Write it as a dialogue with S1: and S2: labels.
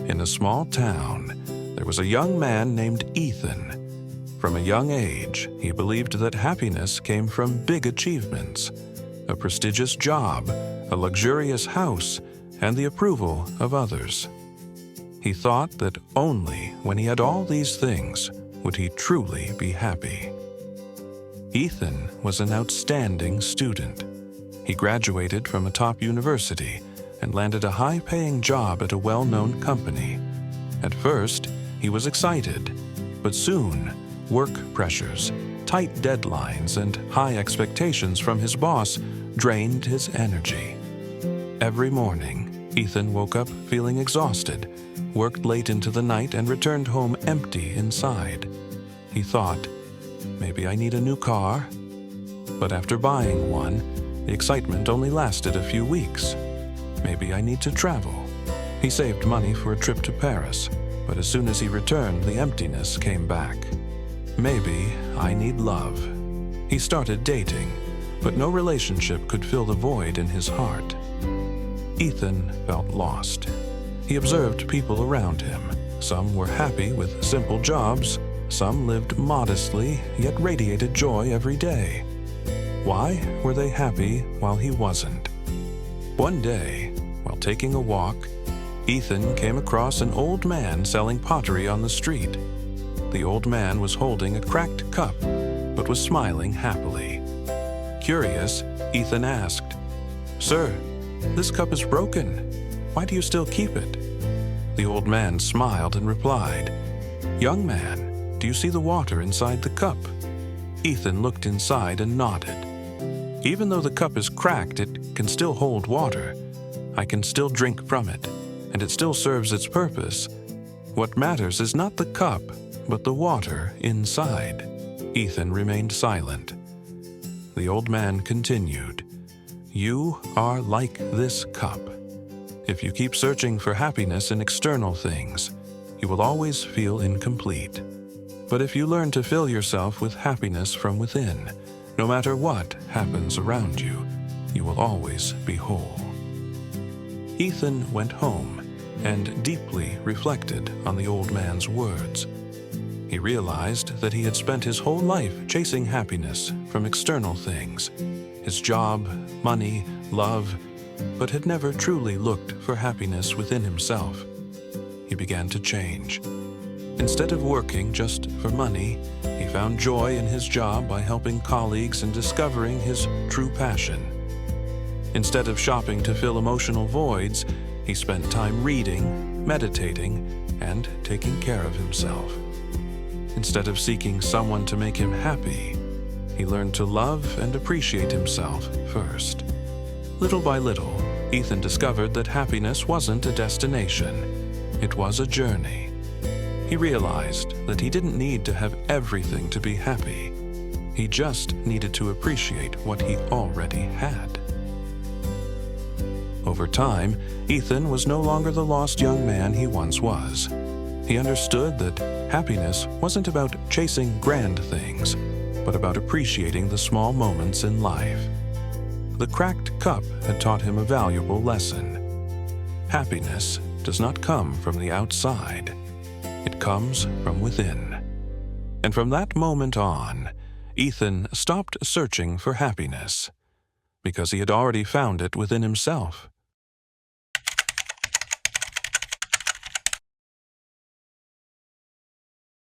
S1: In a small town, there was a young man named Ethan. From a young age, he believed that happiness came from big achievements, a prestigious job, a luxurious house, and the approval of others. He thought that only when he had all these things would he truly be happy. Ethan was an outstanding student. He graduated from a top university and landed a high-paying job at a well-known company. At first, he was excited, but soon, work pressures, tight deadlines, and high expectations from his boss drained his energy. Every morning, Ethan woke up feeling exhausted, worked late into the night, and returned home empty inside. He thought, maybe I need a new car. But after buying one, the excitement only lasted a few weeks. Maybe I need to travel. He saved money for a trip to Paris, but as soon as he returned, the emptiness came back. Maybe I need love. He started dating, but no relationship could fill the void in his heart. Ethan felt lost. He observed people around him. Some were happy with simple jobs. Some lived modestly, yet radiated joy every day. Why were they happy while he wasn't? One day, while taking a walk, Ethan came across an old man selling pottery on the street. The old man was holding a cracked cup, but was smiling happily. Curious, Ethan asked, "Sir, this cup is broken. Why do you still keep it?" The old man smiled and replied, "Young man, do you see the water inside the cup?" Ethan looked inside and nodded. "Even though the cup is cracked, it can still hold water. I can still drink from it, and it still serves its purpose. What matters is not the cup, but the water inside." Ethan remained silent. The old man continued, "You are like this cup. If you keep searching for happiness in external things, you will always feel incomplete. But if you learn to fill yourself with happiness from within, no matter what happens around you, you will always be whole." Ethan went home and deeply reflected on the old man's words. He realized that he had spent his whole life chasing happiness from external things, his job, money, love, but had never truly looked for happiness within himself. He began to change. Instead of working just for money, he found joy in his job by helping colleagues and discovering his true passion. Instead of shopping to fill emotional voids, he spent time reading, meditating, and taking care of himself. Instead of seeking someone to make him happy, he learned to love and appreciate himself first. Little by little, Ethan discovered that happiness wasn't a destination. It was a journey. He realized that he didn't need to have everything to be happy. He just needed to appreciate what he already had. Over time, Ethan was no longer the lost young man he once was. He understood that happiness wasn't about chasing grand things, but about appreciating the small moments in life. The cracked cup had taught him a valuable lesson. Happiness does not come from the outside. It comes from within. And from that moment on, Ethan stopped searching for happiness, because he had already found it within himself.